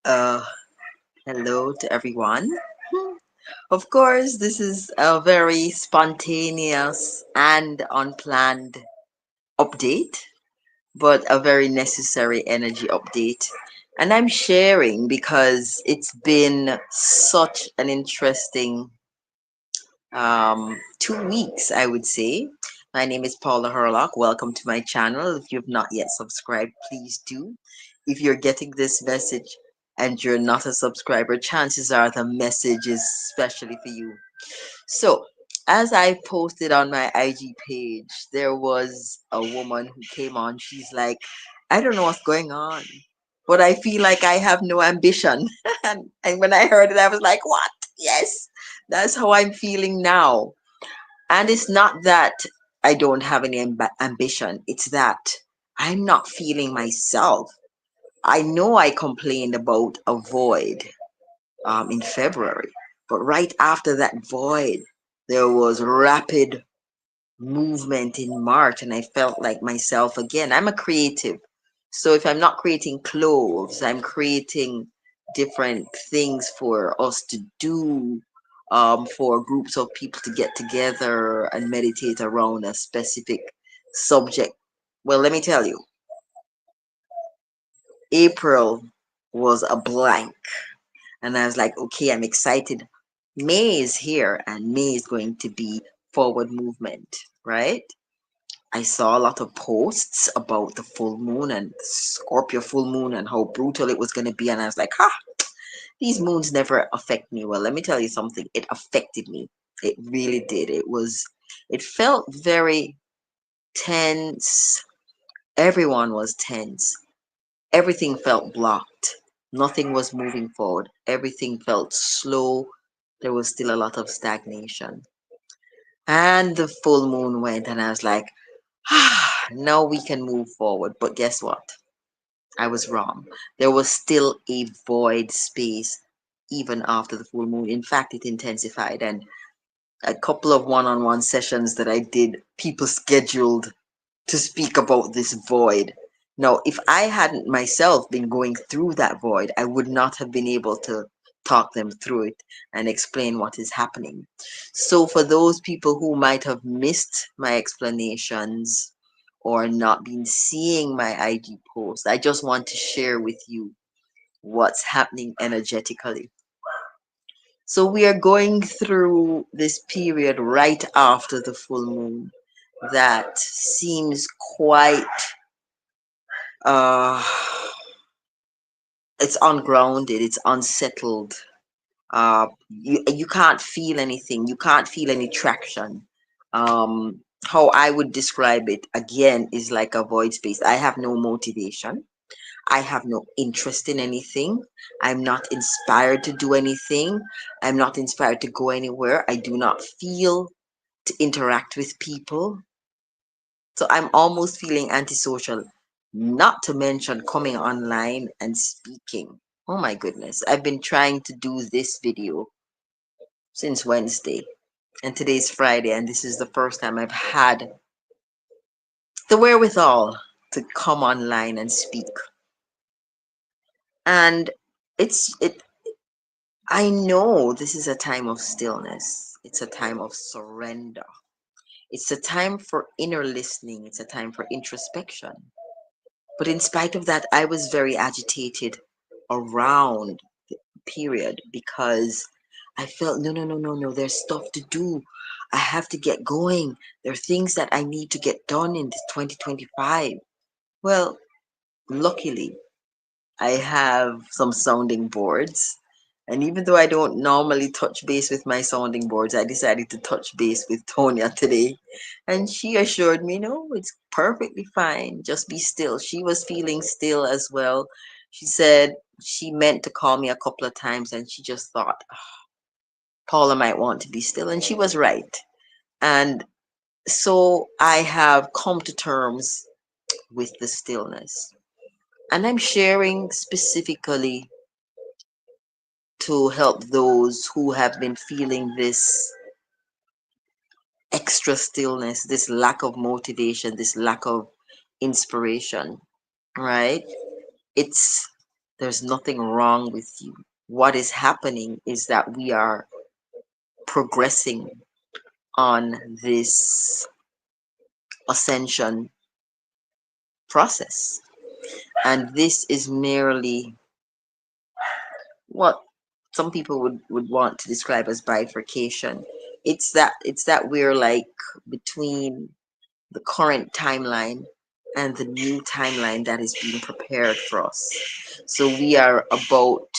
Uh, Hello to everyone. Of course, this is a very spontaneous and unplanned update, but a very necessary energy update. And I'm sharing because it's been such an interesting 2 weeks, I would say. My name is Paula Herlock. Welcome to my channel. If you've not yet subscribed, please do. If you're getting this message and you're not a subscriber, chances are the message is specially for you. So, as I posted on my IG page, there was a woman who came on. She's like, I don't know what's going on, but I feel like I have no ambition. And when I heard it, I was like, what? Yes, that's how I'm feeling now. And it's not that I don't have any ambition, it's that I'm not feeling myself. I know I complained about a void in February, but right after that void, there was rapid movement in March, and I felt like myself again. I'm a creative. So if I'm not creating clothes, I'm creating different things for us to do, for groups of people to get together and meditate around a specific subject. Well, let me tell you, April was a blank. And I was like, okay, I'm excited. May is here, and May is going to be forward movement, right? I saw a lot of posts about the full moon and Scorpio full moon and how brutal it was going to be. And I was like, these moons never affect me. Well, let me tell you something. It affected me. It really did. It felt very tense. Everyone was tense. Everything felt blocked. Nothing was moving forward. Everything felt slow. There was still a lot of stagnation. And the full moon went, and I was like, now we can move forward. But guess what? I was wrong. There was still a void space even after the full moon. In fact, it intensified. And a couple of one on one sessions that I did, people scheduled to speak about this void. Now, if I hadn't myself been going through that void, I would not have been able to talk them through it and explain what is happening. So, for those people who might have missed my explanations or not been seeing my IG post, I just want to share with you what's happening energetically. So, we are going through this period right after the full moon that seems quite uh it's ungrounded, it's unsettled. You can't feel anything, you can't feel any traction. How I would describe it again is like a void space. I have no motivation, I have no interest in anything, I'm not inspired to do anything, I'm not inspired to go anywhere, I do not feel to interact with people. So I'm almost feeling antisocial, not to mention coming online and speaking. Oh my goodness. I've been trying to do this video since Wednesday, and today's Friday, and this is the first time I've had the wherewithal to come online and speak. And it I know this is a time of stillness. It's a time of surrender. It's a time for inner listening. It's a time for introspection. But in spite of that, I was very agitated around the period because I felt no, no, no, no, no, there's stuff to do. I have to get going. There are things that I need to get done in this 2025. Well, luckily, I have some sounding boards. And even though I don't normally touch base with my sounding boards, I decided to touch base with Tonya today. And she assured me, no, it's perfectly fine. Just be still. She was feeling still as well. She said she meant to call me a couple of times and she just thought Paula might want to be still. And she was right. And so I have come to terms with the stillness. And I'm sharing specifically to help those who have been feeling this extra stillness, this lack of motivation, this lack of inspiration, right? It's There's nothing wrong with you. What is happening is that we are progressing on this ascension process. And this is merely what some people would want to describe as bifurcation. It's that we're like between the current timeline and the new timeline that is being prepared for us. So we are about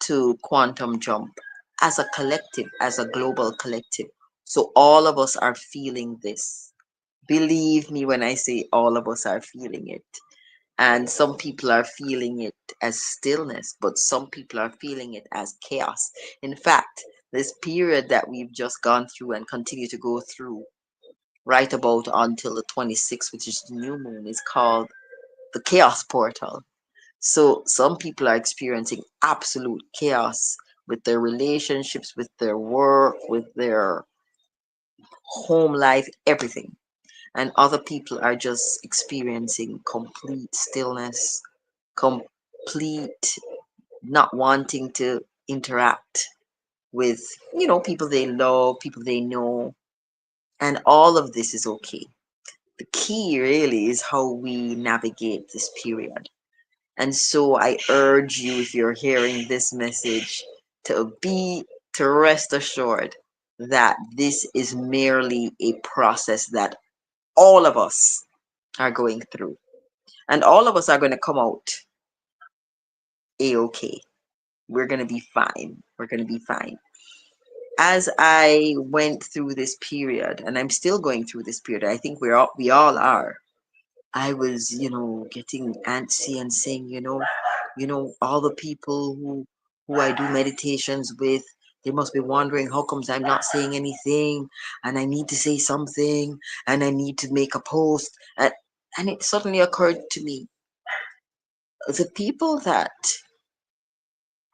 to quantum jump as a collective, as a global collective. So all of us are feeling this. Believe me when I say all of us are feeling it. And some people are feeling it as stillness, but some people are feeling it as chaos. In fact, this period that we've just gone through and continue to go through right about until the 26th, which is the new moon, is called the chaos portal. So some people are experiencing absolute chaos with their relationships, with their work, with their home life, everything. And other people are just experiencing complete stillness, complete not wanting to interact with, people they love, people they know. And all of this is okay. The key really is how we navigate this period. And so I urge you, if you're hearing this message, to rest assured that this is merely a process that all of us are going through. And all of us are going to come out a-okay. We're going to be fine. We're going to be fine. As I went through this period, and I'm still going through this period, I think we all are. I was, getting antsy and saying, all the people who I do meditations with, they must be wondering how comes I'm not saying anything, and I need to say something, and I need to make a post, and it suddenly occurred to me, the people that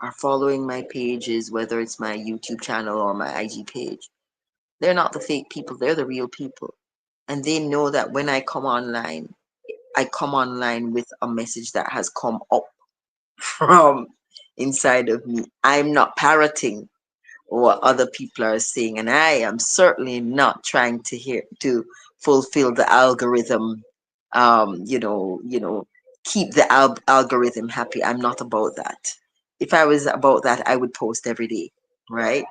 are following my pages, whether it's my YouTube channel or my IG page, they're not the fake people, they're the real people. And they know that when I come online with a message that has come up from inside of me. I'm not parroting what other people are saying, and I am certainly not trying to fulfill the algorithm. Keep the algorithm happy. I'm not about that. If I was about that, I would post every day, right?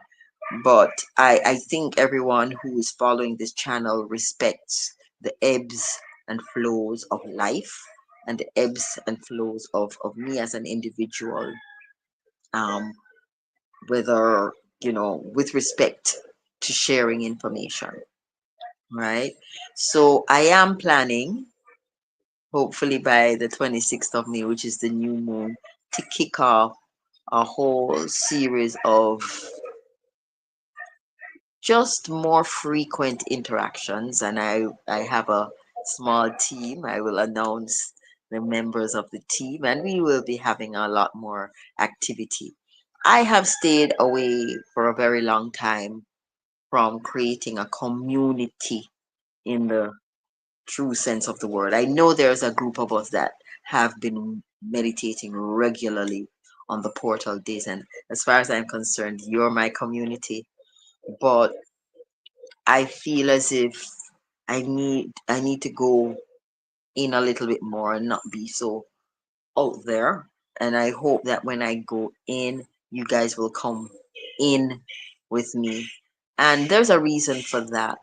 But I think everyone who is following this channel respects the ebbs and flows of life and the ebbs and flows of me as an individual, um, whether, with respect to sharing information, right? So I am planning, hopefully by the 26th of May, which is the new moon, to kick off a whole series of just more frequent interactions. And I have a small team. I will announce the members of the team, and we will be having a lot more activity. I have stayed away for a very long time from creating a community in the true sense of the word. I know there's a group of us that have been meditating regularly on the portal days, and as far as I'm concerned, you're my community. But I feel as if I need to go in a little bit more and not be so out there. And I hope that when I go in, you guys will come in with me. And there's a reason for that.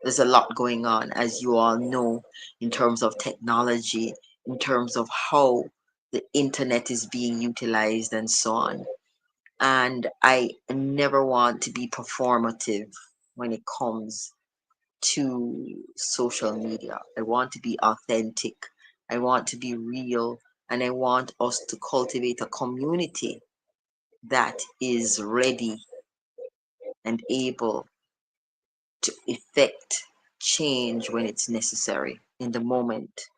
There's a lot going on, as you all know, in terms of technology, in terms of how the internet is being utilized and so on. And I never want to be performative when it comes to social media. I want to be authentic. I want to be real. And I want us to cultivate a community that is ready and able to effect change when it's necessary, in the moment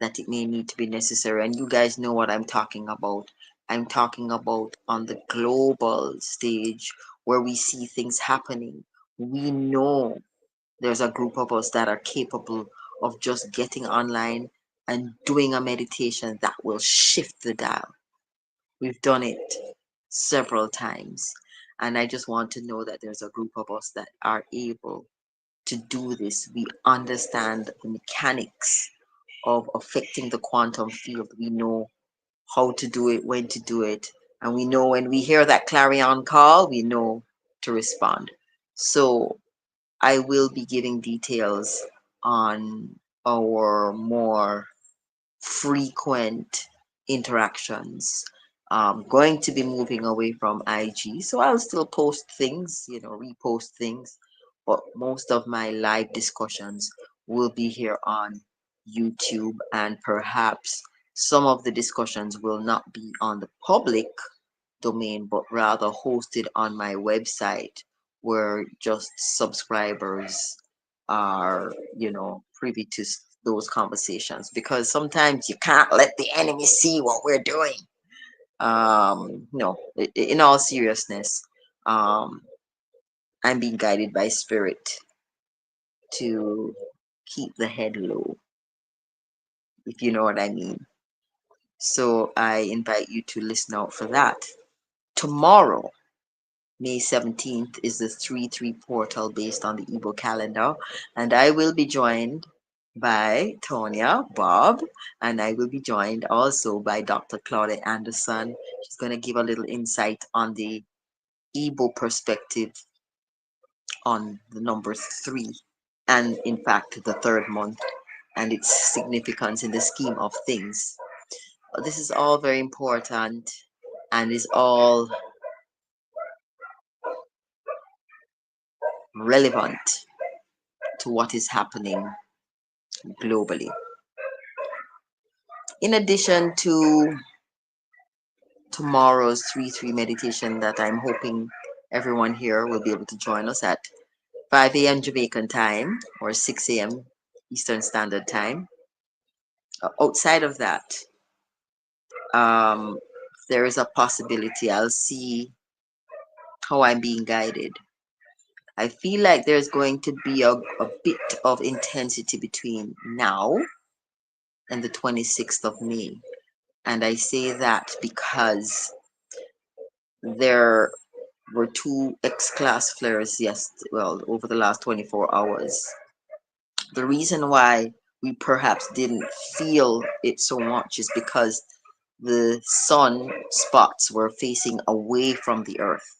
that it may need to be necessary. And you guys know what I'm talking about. I'm talking about on the global stage where we see things happening. We know there's a group of us that are capable of just getting online and doing a meditation that will shift the dial. We've done it several times. And I just want to know that there's a group of us that are able to do this. We understand the mechanics of affecting the quantum field. We know how to do it, when to do it, and we know when we hear that clarion call, we know to respond. So I will be giving details on our more frequent interactions. Going to be moving away from IG, so I'll still post things, repost things, but most of my live discussions will be here on YouTube, and perhaps some of the discussions will not be on the public domain, but rather hosted on my website where just subscribers are, privy to those conversations, because sometimes you can't let the enemy see what we're doing. No, in all seriousness, um, I'm being guided by spirit to keep the head low, if you know what I mean. So I invite you to listen out for that. Tomorrow, May 17th, is the 3-3 portal based on the Igbo calendar, and I will be joined by Tonya, Bob, and I will be joined also by Dr. Claudia Anderson. She's going to give a little insight on the Igbo perspective on the number 3, and in fact, the third month and its significance in the scheme of things. This is all very important and is all relevant to what is happening globally. In addition to tomorrow's 3-3 meditation that I'm hoping everyone here will be able to join us at 5 a.m. Jamaican time or 6 a.m. Eastern Standard Time. Outside of that, um, there is a possibility I'll see how I'm being guided. I feel like there's going to be a bit of intensity between now and the 26th of May. And I say that because there were 2 X-class flares, over the last 24 hours. The reason why we perhaps didn't feel it so much is because the sun spots were facing away from the earth.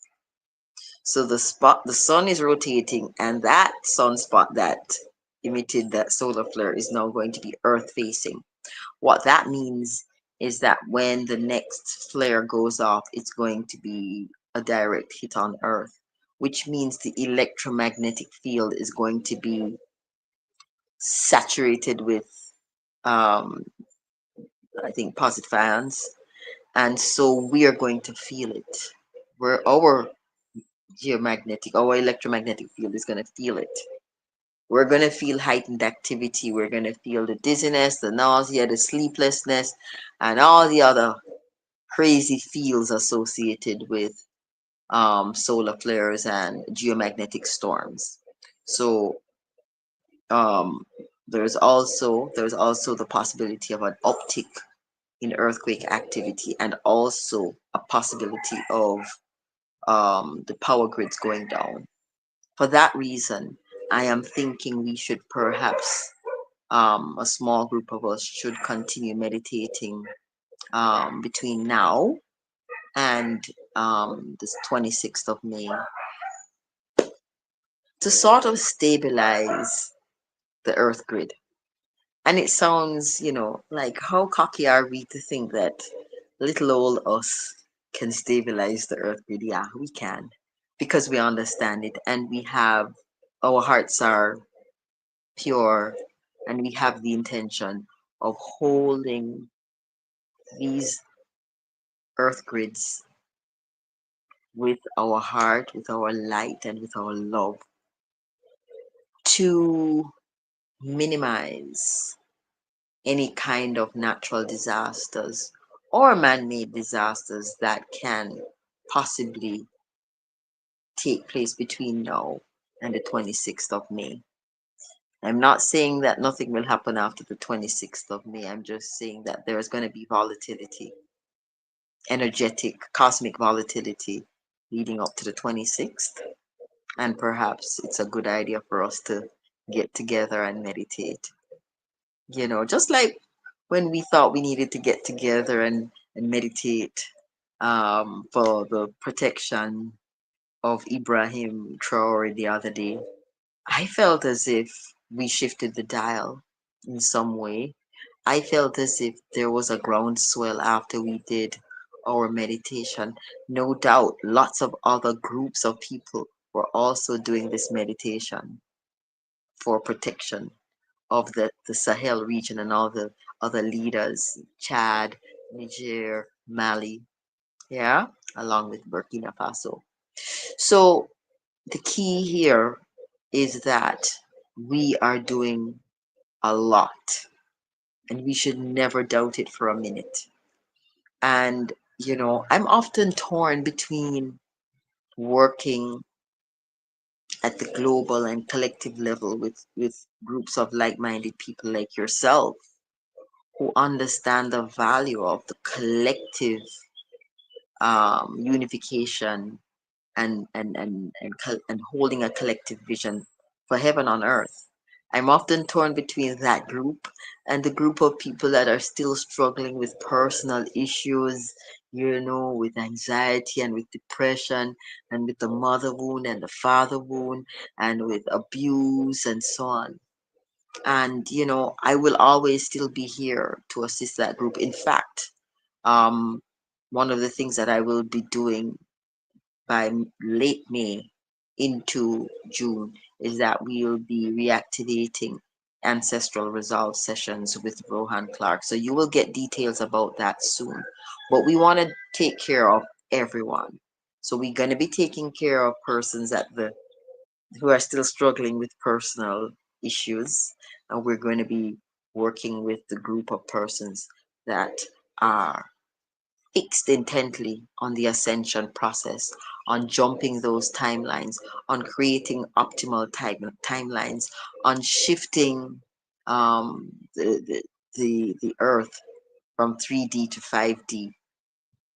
So the sun is rotating, and that sunspot that emitted that solar flare is now going to be earth facing. What that means is that when the next flare goes off, it's going to be a direct hit on earth, which means the electromagnetic field is going to be saturated with, um, I think, positive ions, and so we are going to feel it. Where our electromagnetic field is going to feel it. We're going to feel heightened activity. We're going to feel the dizziness, the nausea, the sleeplessness, and all the other crazy feels associated with solar flares and geomagnetic storms. So um, there's also the possibility of an uptick in earthquake activity, and also a possibility of the power grids going down. For that reason, I am thinking we should perhaps, a small group of us should continue meditating between now and the 26th of May to sort of stabilize the earth grid. And it sounds, like how cocky are we to think that little old us can stabilize the earth grid? Yeah, we can, because we understand it, and our hearts are pure, and we have the intention of holding these earth grids with our heart, with our light, and with our love to minimize any kind of natural disasters or man-made disasters that can possibly take place between now and the 26th of May. I'm not saying that nothing will happen after the 26th of May. I'm just saying that there's going to be volatility, energetic, cosmic volatility leading up to the 26th. And perhaps it's a good idea for us to get together and meditate. Just like when we thought we needed to get together and meditate for the protection of Ibrahim Traore the other day. I felt as if we shifted the dial in some way. I felt as if there was a groundswell after we did our meditation. No doubt, lots of other groups of people were also doing this meditation for protection of the Sahel region and all the other leaders, Chad, Niger, Mali, yeah, along with Burkina Faso. So the key here is that we are doing a lot and we should never doubt it for a minute. And, I'm often torn between working at the global and collective level with groups of like-minded people like yourself who understand the value of the collective unification and holding a collective vision for heaven on earth. I'm often torn between that group and the group of people that are still struggling with personal issues, with anxiety and with depression and with the mother wound and the father wound and with abuse and so on. And, I will always still be here to assist that group. In fact, um, one of the things that I will be doing by late May into June is that we'll be reactivating ancestral resolve sessions with Rohan Clark. So you will get details about that soon. But we want to take care of everyone. So we're going to be taking care of persons who are still struggling with personal issues, and we're going to be working with the group of persons that are fixed intently on the ascension process, on jumping those timelines, on creating optimal timelines, on shifting the, the earth from 3D to 5D,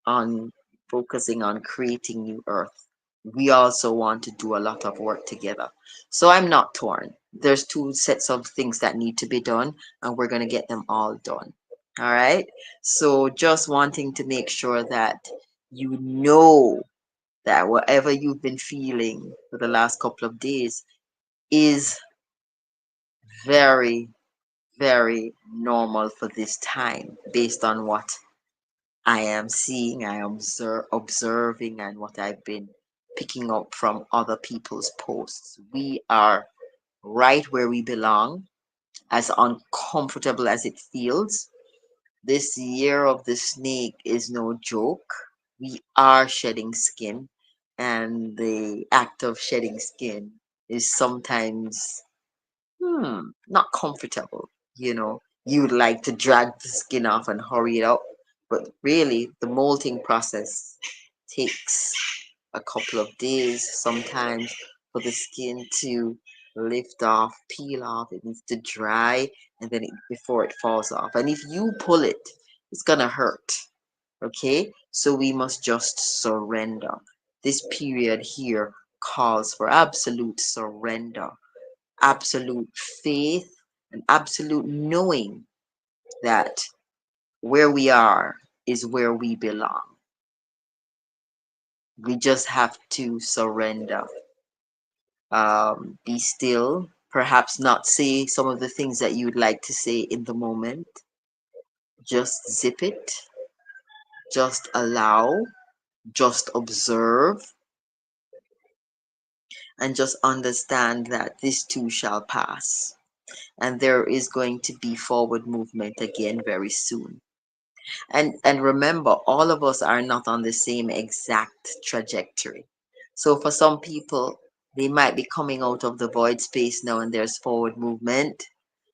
on focusing on creating new earth. We also want to do a lot of work together. So I'm not torn. There's two sets of things that need to be done, and we're going to get them all done. All right. So just wanting to make sure that you know that whatever you've been feeling for the last couple of days is very, very normal for this time based on what I am seeing, I am observing, and what I've been picking up from other people's posts. We are right where we belong, as uncomfortable as it feels. This year of the snake is no joke. We are shedding skin, and the act of shedding skin is sometimes not comfortable. You'd like to drag the skin off and hurry it out, but really, the molting process takes a couple of days sometimes for the skin to lift off, peel off. It needs to dry, and then before it falls off. And if you pull it, it's gonna hurt. Okay, so we must just surrender. This period here calls for absolute surrender, absolute faith, and absolute knowing that where we are is where we belong. We just have to surrender. Be still, perhaps not say some of the things that you'd like to say in the moment. Just zip it, just allow, just observe, and just understand that this too shall pass. And there is going to be forward movement again very soon. And remember, all of us are not on the same exact trajectory. So for some people, they might be coming out of the void space now and there's forward movement.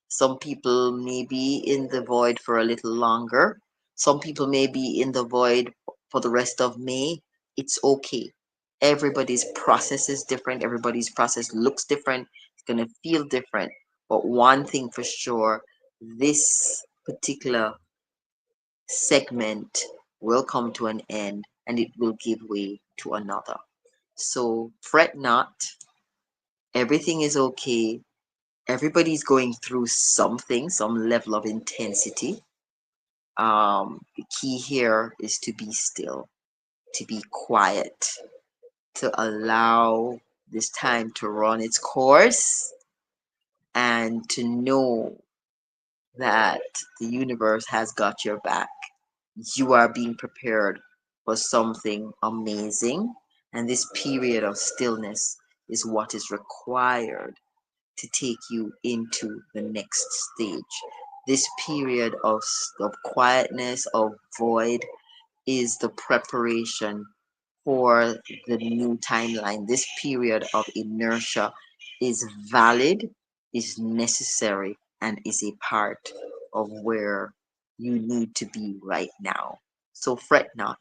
Some people may be in the void for a little longer. Some people may be in the void for the rest of May. It's okay. Everybody's process is different. Everybody's process looks different. It's going to feel different. But one thing for sure, this particular segment will come to an end and it will give way to another. So fret not, everything is okay. Everybody's going through something, some level of intensity. The key here is to be still, to be quiet, to allow this time to run its course, and to know that the universe has got your back. You are being prepared for something amazing, and this period of stillness is what is required to take you into the next stage. This period of quietness, of void, is the preparation for the new timeline. This period of inertia is valid, is necessary, and is a part of where you need to be right now. So fret not.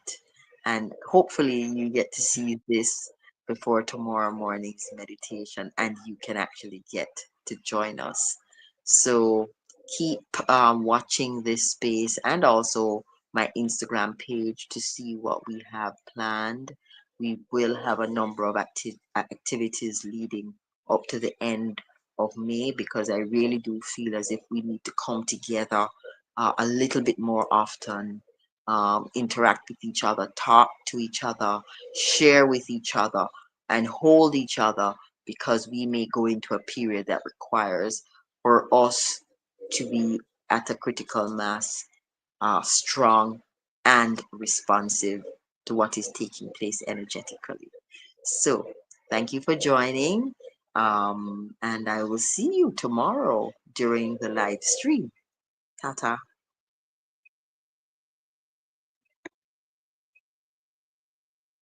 And hopefully, you get to see this before tomorrow morning's meditation and you can actually get to join us. So keep watching this space and also my Instagram page to see what we have planned. We will have a number of activities leading up to the end of May because I really do feel as if we need to come together a little bit more often, interact with each other, talk to each other, share with each other, and hold each other because we may go into a period that requires for us to be at a critical mass, strong and responsive to what is taking place energetically. So, thank you for joining, and I will see you tomorrow during the live stream. Tata.